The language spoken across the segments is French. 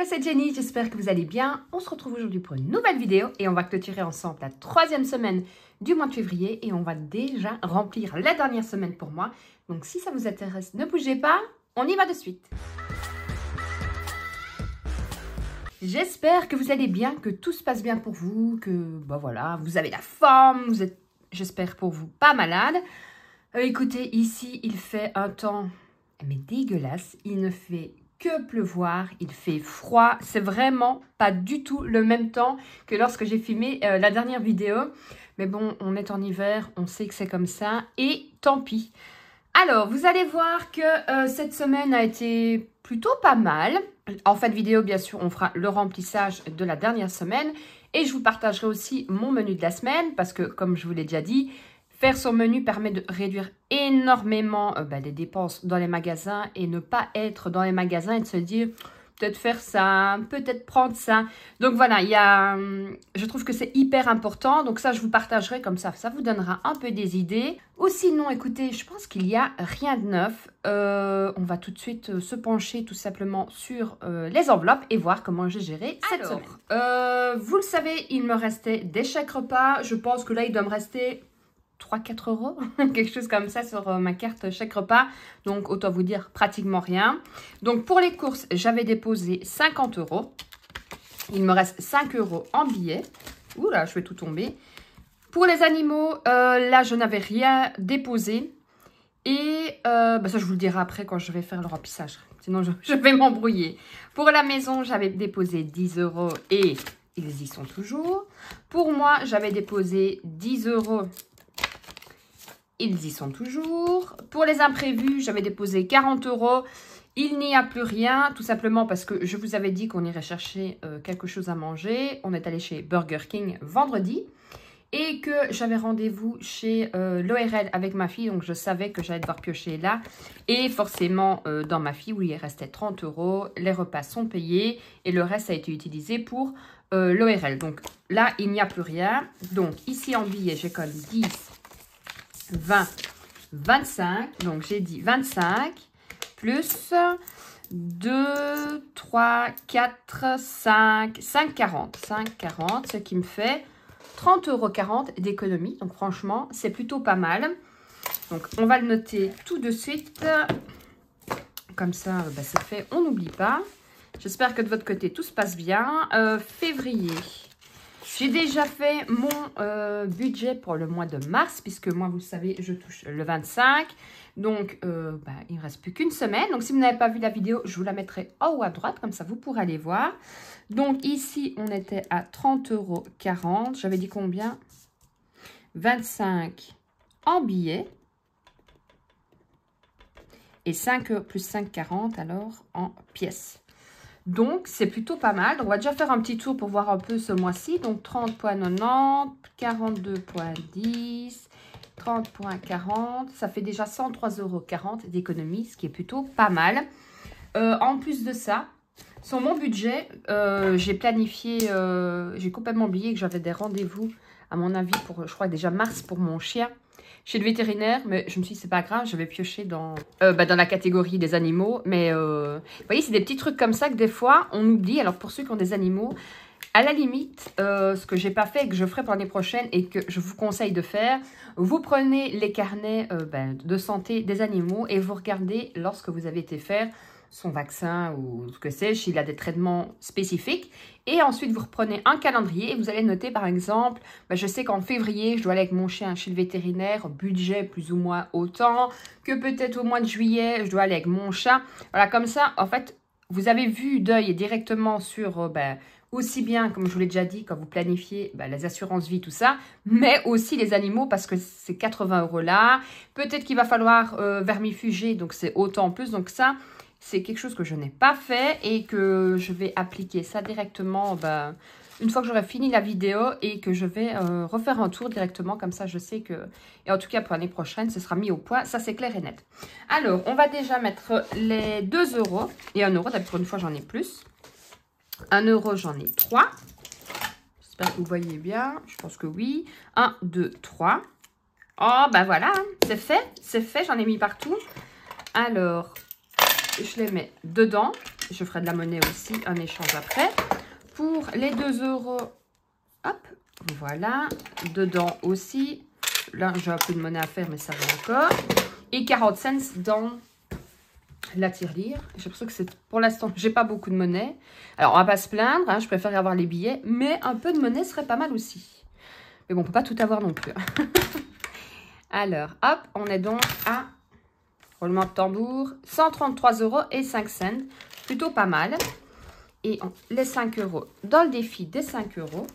Hello, c'est Jenny, j'espère que vous allez bien. On se retrouve aujourd'hui pour une nouvelle vidéo et on va clôturer ensemble la 3e semaine du mois de février et on va déjà remplir la dernière semaine pour moi. Donc si ça vous intéresse, ne bougez pas, on y va de suite. J'espère que vous allez bien, que tout se passe bien pour vous, que voilà, vous avez la forme, vous êtes, j'espère pour vous, pas malade. Écoutez, ici, il fait un temps mais dégueulasse, il ne fait que pleuvoir, il fait froid, c'est vraiment pas du tout le même temps que lorsque j'ai filmé la dernière vidéo. Mais bon, on est en hiver, on sait que c'est comme ça et tant pis. Alors, vous allez voir que cette semaine a été plutôt pas mal. En fin de vidéo, bien sûr, on fera le remplissage de la dernière semaine et je vous partagerai aussi mon menu de la semaine parce que, comme je vous l'ai déjà dit, faire son menu permet de réduire énormément les dépenses dans les magasins et ne pas être dans les magasins et de se dire peut-être faire ça, peut-être prendre ça. Donc voilà, je trouve que c'est hyper important. Donc ça, je vous partagerai comme ça vous donnera un peu des idées. Ou sinon, écoutez, je pense qu'il n'y a rien de neuf. On va tout de suite se pencher tout simplement sur les enveloppes et voir comment j'ai géré cette semaine. Vous le savez, il me restait des chèques repas. Je pense que là, il doit me rester 3-4 euros, quelque chose comme ça sur ma carte chèque repas. Donc, autant vous dire pratiquement rien. Donc, pour les courses, j'avais déposé 50 euros. Il me reste 5 euros en billets. Ouh là, je vais tout tomber. Pour les animaux, là, je n'avais rien déposé. Et ça, je vous le dirai après quand je vais faire le remplissage. Sinon, je vais m'embrouiller. Pour la maison, j'avais déposé 10 euros et ils y sont toujours. Pour moi, j'avais déposé 10 euros. Ils y sont toujours. Pour les imprévus, j'avais déposé 40 euros. Il n'y a plus rien, tout simplement parce que je vous avais dit qu'on irait chercher quelque chose à manger. On est allé chez Burger King vendredi et que j'avais rendez-vous chez l'ORL avec ma fille. Donc, je savais que j'allais devoir piocher là. Et forcément, dans ma fille, où il restait 30 euros, les repas sont payés et le reste a été utilisé pour l'ORL. Donc, là, il n'y a plus rien. Donc, ici en billets, j'ai comme 10, 20, 25, donc j'ai dit 25, plus 2, 3, 4, 5, 5, 40. 5, 40, ce qui me fait 30,40 € d'économie. Donc franchement, c'est plutôt pas mal. Donc on va le noter tout de suite. Comme ça, c'est fait, on n'oublie pas. J'espère que de votre côté, tout se passe bien. Février. J'ai déjà fait mon budget pour le mois de mars, puisque moi, vous savez, je touche le 25. Donc, il ne me reste plus qu'une semaine. Donc, si vous n'avez pas vu la vidéo, je vous la mettrai en haut à droite, comme ça, vous pourrez aller voir. Donc, ici, on était à 30,40 €. J'avais dit combien? 25 en billets. Et 5 plus 5,40 alors en pièces. Donc, c'est plutôt pas mal. Donc, on va déjà faire un petit tour pour voir un peu ce mois-ci. Donc, 30,90, 42,10, 30,40. Ça fait déjà 103,40 € d'économie, ce qui est plutôt pas mal. En plus de ça, sur mon budget, j'ai planifié, j'ai complètement oublié que j'avais des rendez-vous, à mon avis, pour, je crois déjà mars pour mon chien. Chez le vétérinaire, mais je me suis dit, c'est pas grave, je vais piocher dans la catégorie des animaux. Mais vous voyez, c'est des petits trucs comme ça que des fois, on oublie. Alors, pour ceux qui ont des animaux, à la limite, ce que j'ai pas fait et que je ferai pour l'année prochaine et que je vous conseille de faire, vous prenez les carnets de santé des animaux et vous regardez lorsque vous avez été faire son vaccin ou ce que c'est, s'il a des traitements spécifiques. Et ensuite, vous reprenez un calendrier et vous allez noter, par exemple, je sais qu'en février, je dois aller avec mon chien chez le vétérinaire, budget plus ou moins autant, que peut-être au mois de juillet, je dois aller avec mon chat. Voilà, comme ça, en fait, vous avez vu d'œil directement sur, aussi bien, comme je vous l'ai déjà dit, quand vous planifiez les assurances vie, tout ça, mais aussi les animaux, parce que c'est 80 € là. Peut-être qu'il va falloir vermifuger, donc c'est autant en plus, donc ça... C'est quelque chose que je n'ai pas fait et que je vais appliquer ça directement une fois que j'aurai fini la vidéo et que je vais refaire un tour directement. Comme ça, je sais que... Et en tout cas, pour l'année prochaine, ce sera mis au point. Ça, c'est clair et net. Alors, on va déjà mettre les 2 € et 1 €. D'habitude, pour une fois, j'en ai plus. 1 €, j'en ai 3. J'espère que vous voyez bien. Je pense que oui. 1, 2, 3. Oh, voilà. C'est fait. C'est fait. J'en ai mis partout. Alors... je les mets dedans. Je ferai de la monnaie aussi, un échange après. Pour les 2 €, hop, voilà. Dedans aussi. Là, j'ai un peu de monnaie à faire, mais ça va encore. Et 40 cents dans la tirelire. J'ai l'impression que c'est, pour l'instant, j'ai pas beaucoup de monnaie. Alors, on va pas se plaindre, hein, je préfère avoir les billets, mais un peu de monnaie serait pas mal aussi. Mais bon, on peut pas tout avoir non plus. Alors, hop, on est donc à, roulement de tambour, 133,05 €. Plutôt pas mal. Et les 5 € dans le défi des 5 €.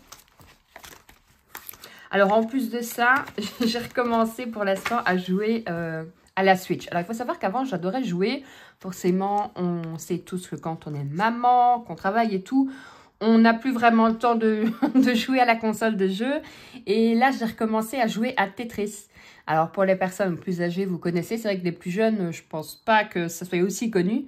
Alors, en plus de ça, j'ai recommencé pour l'instant à jouer à la Switch. Alors, il faut savoir qu'avant, j'adorais jouer. Forcément, on sait tous que quand on est maman, qu'on travaille et tout, on n'a plus vraiment le temps de jouer à la console de jeu. Et là, j'ai recommencé à jouer à Tetris. Alors, pour les personnes plus âgées, vous connaissez. C'est vrai que les plus jeunes, je pense pas que ça soit aussi connu.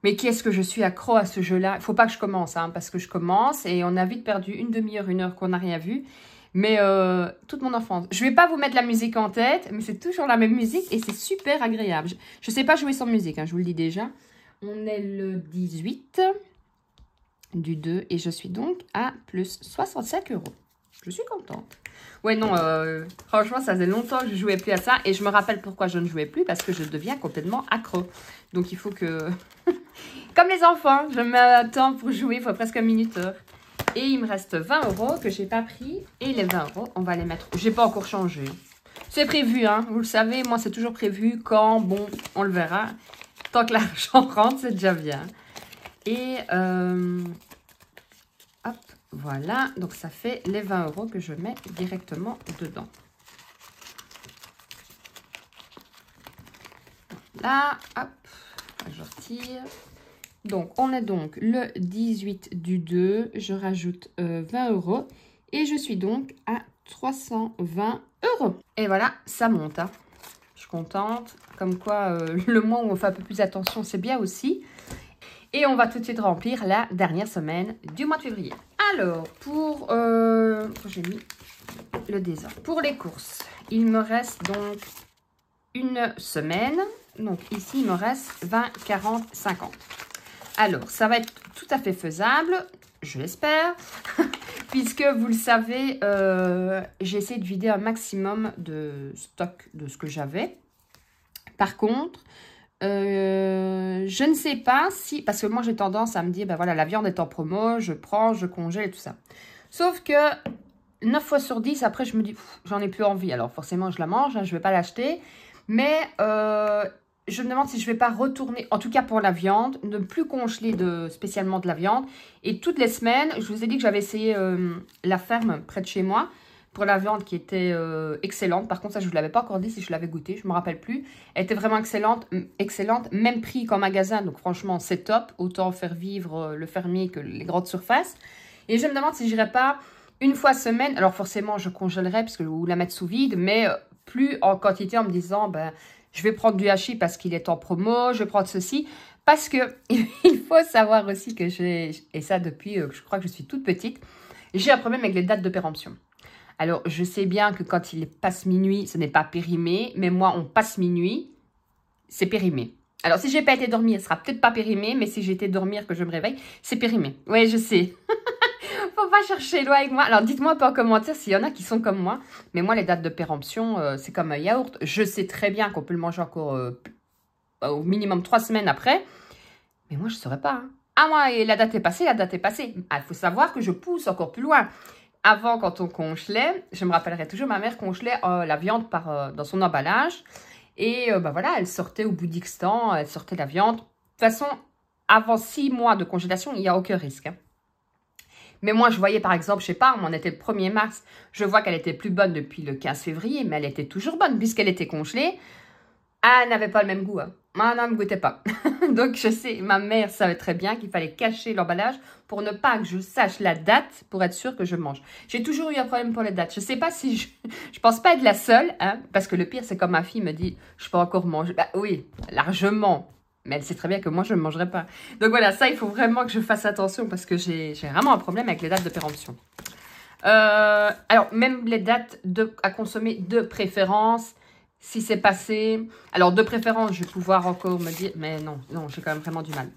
Mais qu'est-ce que je suis accro à ce jeu-là. Il ne faut pas que je commence, hein, parce que je commence et on a vite perdu une demi-heure, 1 heure qu'on n'a rien vu. Mais toute mon enfance. Je ne vais pas vous mettre la musique en tête, mais c'est toujours la même musique et c'est super agréable. Je ne sais pas jouer sans musique, hein, je vous le dis déjà. On est le 18 du 2 et je suis donc à plus 65 €. Je suis contente. Ouais, non, franchement, ça faisait longtemps que je ne jouais plus à ça. Et je me rappelle pourquoi je ne jouais plus, parce que je deviens complètement accro. Donc, il faut que... Comme les enfants, je mets un temps pour jouer, il faut presque 1 minute heure. Et il me reste 20 € que je n'ai pas pris. Et les 20 €, on va les mettre... Je n'ai pas encore changé. C'est prévu, hein. Vous le savez, moi, c'est toujours prévu quand, bon, on le verra. Tant que l'argent rentre, c'est déjà bien. Et, hop, voilà. Donc, ça fait les 20 € que je mets directement dedans. Là, hop, je retire. Donc, on est donc le 18 du 2. Je rajoute 20 €. Et je suis donc à 320 €. Et voilà, ça monte. Hein. Je suis contente. Comme quoi, le mois où on fait un peu plus attention, c'est bien aussi. Et on va tout de suite remplir la dernière semaine du mois de février. Alors, pour... j'ai mis le désordre. Pour les courses, il me reste donc une semaine. Donc, ici, il me reste 20, 40, 50. Alors, ça va être tout à fait faisable, je l'espère, puisque vous le savez, j'ai essayé de vider un maximum de stock de ce que j'avais. Par contre, je ne sais pas si, parce que moi j'ai tendance à me dire, ben voilà, la viande est en promo, je prends, je congèle et tout ça. Sauf que 9 fois sur 10, après je me dis, j'en ai plus envie. Alors forcément, je la mange, hein, je ne vais pas l'acheter, mais... je me demande si je ne vais pas retourner, en tout cas pour la viande, ne plus congeler spécialement de la viande. Et toutes les semaines, je vous ai dit que j'avais essayé la ferme près de chez moi pour la viande qui était excellente. Par contre, ça, je ne vous l'avais pas encore dit si je l'avais goûté, je ne me rappelle plus. Elle était vraiment excellente, même prix qu'en magasin. Donc franchement, c'est top. Autant faire vivre le fermier que les grandes surfaces. Et je me demande si je n'irais pas une fois semaine. Alors forcément, je congèlerais parce que ou la mettre sous vide, mais plus en quantité en me disant... ben, je vais prendre du hachis parce qu'il est en promo, je vais prendre ceci. Parce que il faut savoir aussi que j'ai, et ça depuis, je crois que je suis toute petite, j'ai un problème avec les dates de péremption. Alors, je sais bien que quand il passe minuit, ce n'est pas périmé, mais moi, on passe minuit, c'est périmé. Alors, si j'ai pas été dormir, ce sera peut-être pas périmé, mais si j'ai été dormir, que je me réveille, c'est périmé. Oui, je sais. Faut pas chercher loin avec moi. Alors, dites-moi un peu en commentaire s'il y en a qui sont comme moi. Mais moi, les dates de péremption, c'est comme un yaourt. Je sais très bien qu'on peut le manger encore au minimum 3 semaines après. Mais moi, je ne saurais pas. Hein. Ah, moi, et la date est passée, la date est passée. Ah, il faut savoir que je pousse encore plus loin. Avant, quand on congelait, je me rappellerai toujours, ma mère congelait la viande dans son emballage. Et ben voilà, elle sortait au bout d'X temps, elle sortait la viande. De toute façon, avant 6 mois de congélation, il n'y a aucun risque. Hein. Mais moi, je voyais par exemple, je sais pas, on était le 1er mars, je vois qu'elle était plus bonne depuis le 15 février, mais elle était toujours bonne puisqu'elle était congelée. Elle n'avait pas le même goût. Hein. Moi, elle ne me goûtait pas. Donc, je sais, ma mère savait très bien qu'il fallait cacher l'emballage pour ne pas que je sache la date pour être sûre que je mange. J'ai toujours eu un problème pour les dates. Je ne sais pas si je pense pas être la seule, hein, parce que le pire, c'est quand ma fille me dit, je peux encore manger. Bah oui, largement. Mais elle sait très bien que moi, je ne mangerai pas. Donc voilà, ça, il faut vraiment que je fasse attention parce que j'ai vraiment un problème avec les dates de péremption. Alors, même les dates à consommer de préférence, si c'est passé. Alors, de préférence, je vais pouvoir encore me dire... Mais non, non, j'ai quand même vraiment du mal.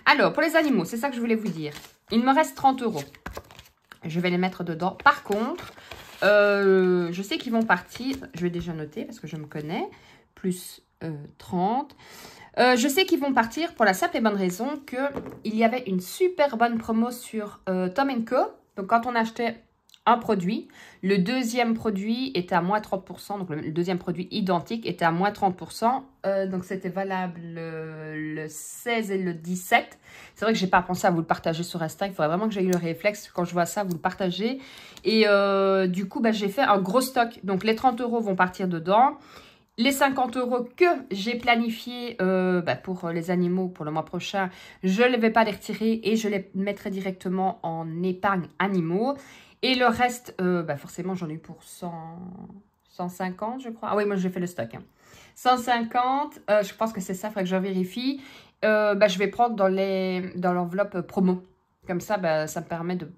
Alors, pour les animaux, c'est ça que je voulais vous dire. Il me reste 30 €. Je vais les mettre dedans. Par contre, je sais qu'ils vont partir. Je vais déjà noter parce que je me connais. Plus 30. Je sais qu'ils vont partir pour la simple et bonne raison qu'il y avait une super bonne promo sur Tom & Co. Donc, quand on achetait un produit, le deuxième produit était à moins 30%. Donc, le deuxième produit identique était à moins 30%. Donc, c'était valable le 16 et le 17. C'est vrai que je n'ai pas pensé à vous le partager sur Insta. Il faudrait vraiment que j'aie eu le réflexe. Quand je vois ça, vous le partagez. Et du coup, j'ai fait un gros stock. Donc, les 30 € vont partir dedans. Les 50 € que j'ai planifiés pour les animaux pour le mois prochain, je ne vais pas les retirer et je les mettrai directement en épargne animaux. Et le reste, forcément, j'en ai eu pour 150, je crois. Ah oui, moi, j'ai fait le stock. 150, je pense que c'est ça, il faudrait que je vérifie. Je vais prendre dans l'enveloppe promo. Comme ça, ça me permet de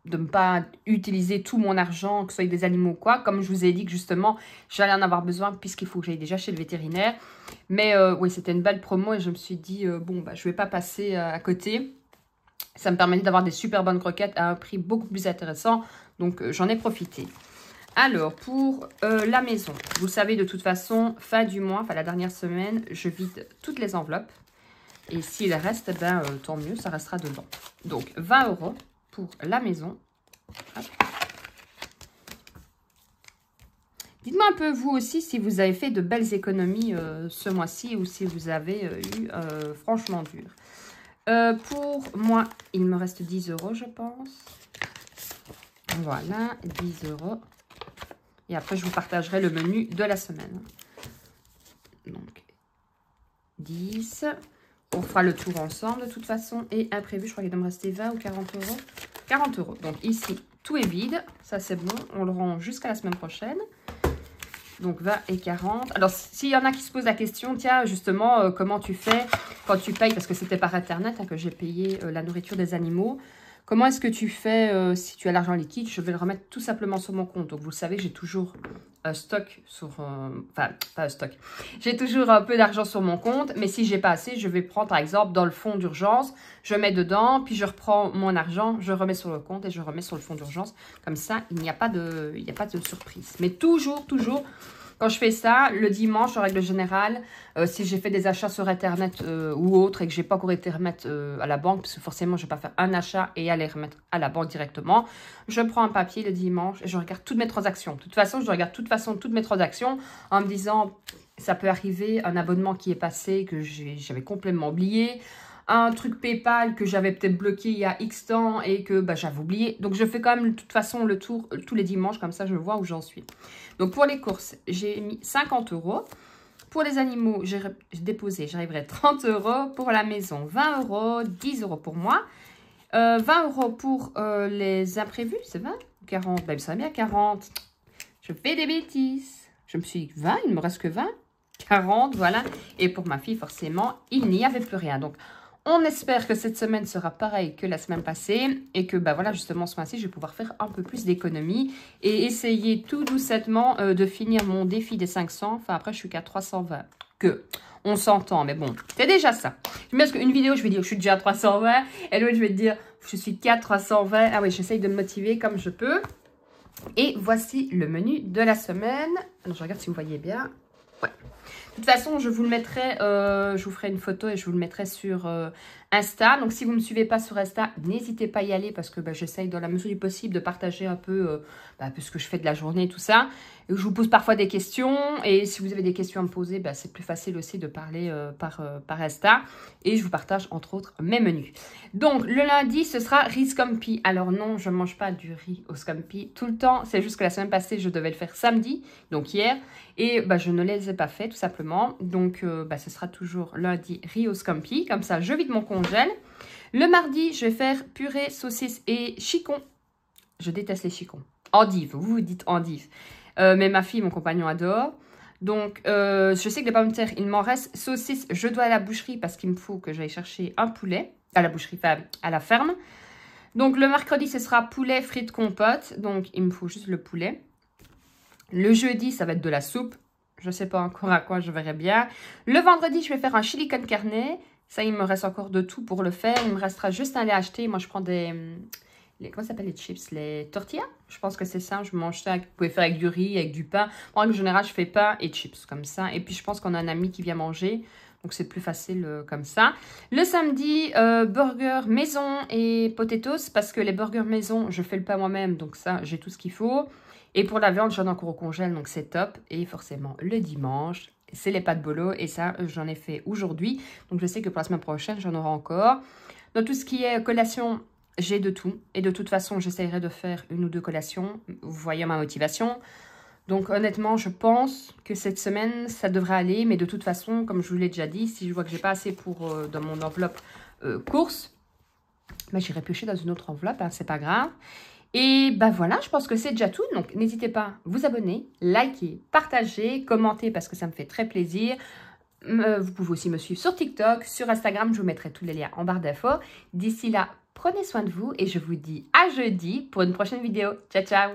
ne pas utiliser tout mon argent, que ce soit des animaux ou quoi. Comme je vous ai dit que justement, j'allais en avoir besoin puisqu'il faut que j'aille déjà chez le vétérinaire. Mais oui, c'était une belle promo et je me suis dit, je ne vais pas passer à côté. Ça me permettait d'avoir des super bonnes croquettes à un prix beaucoup plus intéressant. Donc, j'en ai profité. Alors, pour la maison, vous savez de toute façon, fin du mois, la dernière semaine, je vide toutes les enveloppes. Et s'il reste, tant mieux, ça restera dedans. Donc, 20 € pour la maison. Dites-moi un peu, vous aussi, si vous avez fait de belles économies ce mois-ci ou si vous avez eu franchement dur. Pour moi, il me reste 10 €, je pense. Voilà, 10 €. Et après, je vous partagerai le menu de la semaine. Donc, 10. On fera le tour ensemble de toute façon. Et imprévu, je crois qu'il doit me rester 20 ou 40 €. 40 €. Donc ici, tout est vide. Ça, c'est bon. On le rend jusqu'à la semaine prochaine. Donc 20 et 40. Alors, s'il y en a qui se posent la question, tiens, justement, comment tu fais quand tu payes, parce que c'était par Internet que j'ai payé la nourriture des animaux. Comment est-ce que tu fais si tu as l'argent liquide? Je vais le remettre tout simplement sur mon compte. Donc, vous le savez, j'ai toujours stock sur... enfin, pas stock. J'ai toujours un peu d'argent sur mon compte. Mais si j'ai pas assez, je vais prendre, par exemple, dans le fonds d'urgence. Je mets dedans, puis je reprends mon argent, je remets sur le compte et je remets sur le fonds d'urgence. Comme ça, il n'y a pas de surprise. Mais toujours... Quand je fais ça, le dimanche, en règle générale, si j'ai fait des achats sur Internet ou autre et que je n'ai pas encore été remettre à la banque, parce que forcément, je ne vais pas faire un achat et aller remettre à la banque directement, je prends un papier le dimanche et je regarde toutes mes transactions. De toute façon, je regarde toutes mes transactions en me disant, ça peut arriver, un abonnement qui est passé que j'avais complètement oublié, un truc PayPal que j'avais peut-être bloqué il y a X temps et que j'avais oublié. Donc, je fais quand même de toute façon le tour tous les dimanches, comme ça, je vois où j'en suis. Donc, pour les courses, j'ai mis 50 €. Pour les animaux, j'ai déposé, j'arriverai 30 €. Pour la maison, 20 €, 10 € pour moi. 20 € pour les imprévus, c'est 20 40, il me semble bien 40. Je fais des bêtises. Je me suis dit 20, il ne me reste que 20. 40, voilà. Et pour ma fille, forcément, il n'y avait plus rien. Donc, on espère que cette semaine sera pareille que la semaine passée et que, voilà, justement, ce mois-ci, je vais pouvoir faire un peu plus d'économies et essayer tout doucement de finir mon défi des 500. Enfin, après, je suis qu'à 320. On s'entend, mais bon, c'est déjà ça. Parce qu'une vidéo, je vais dire, je suis déjà à 320 et l'autre, je vais te dire, je suis qu'à 320. Ah oui, j'essaye de me motiver comme je peux. Et voici le menu de la semaine. Alors, je regarde si vous voyez bien. Ouais. De toute façon, je vous le mettrai, je vous ferai une photo et je vous le mettrai sur Insta. Donc, si vous ne me suivez pas sur Insta, n'hésitez pas à y aller parce que j'essaye dans la mesure du possible de partager un peu ce que je fais de la journée et tout ça. Et je vous pose parfois des questions et si vous avez des questions à me poser, c'est plus facile aussi de parler par Insta. Et je vous partage entre autres mes menus. Donc, le lundi, ce sera riz scampi. Alors non, je ne mange pas du riz au scampi tout le temps. C'est juste que la semaine passée, je devais le faire samedi, donc hier. Et je ne les ai pas fait tout simplement. Donc, ce sera toujours lundi riz au scampi. Comme ça, je vide mon congèle. Le mardi, je vais faire purée, saucisse et chicon. Je déteste les chicons. Endive, vous dites endive. Mais ma fille, mon compagnon adore. Donc, je sais que les pommes de terre, il m'en reste. Saucisse, je dois à la boucherie parce qu'il me faut que j'aille chercher un poulet. À la boucherie, enfin, à la ferme. Donc, le mercredi, ce sera poulet, frites, compote. Donc, il me faut juste le poulet. Le jeudi, ça va être de la soupe. Je ne sais pas encore à quoi, je verrai bien. Le vendredi, je vais faire un chili con carne. Ça, il me reste encore de tout pour le faire. Il me restera juste à aller acheter. Moi, je prends des... comment ça s'appelle les chips? Les tortillas? Je pense que c'est ça. Je mange ça. Vous pouvez faire avec du riz, avec du pain. En règle générale, je fais pain et chips comme ça. Et puis, je pense qu'on a un ami qui vient manger. Donc, c'est plus facile comme ça. Le samedi, burger maison et potatoes. Parce que les burgers maison, je fais le pain moi-même. Donc, ça, j'ai tout ce qu'il faut. Et pour la viande, j'en ai encore au congèle. Donc, c'est top. Et forcément, le dimanche, c'est les pâtes bolo. Et ça, j'en ai fait aujourd'hui. Donc, je sais que pour la semaine prochaine, j'en aurai encore. Dans tout ce qui est collation, j'ai de tout. Et de toute façon, j'essaierai de faire 1 ou 2 collations. Vous voyez ma motivation. Donc honnêtement, je pense que cette semaine, ça devrait aller. Mais de toute façon, comme je vous l'ai déjà dit, si je vois que j'ai pas assez pour dans mon enveloppe course, bah, j'irai piocher dans une autre enveloppe. Hein, c'est pas grave. Et ben voilà, je pense que c'est déjà tout. Donc n'hésitez pas à vous abonner, liker, partager, commenter parce que ça me fait très plaisir. Vous pouvez aussi me suivre sur TikTok, sur Instagram. Je vous mettrai tous les liens en barre d'infos. D'ici là, prenez soin de vous et je vous dis à jeudi pour une prochaine vidéo. Ciao, ciao!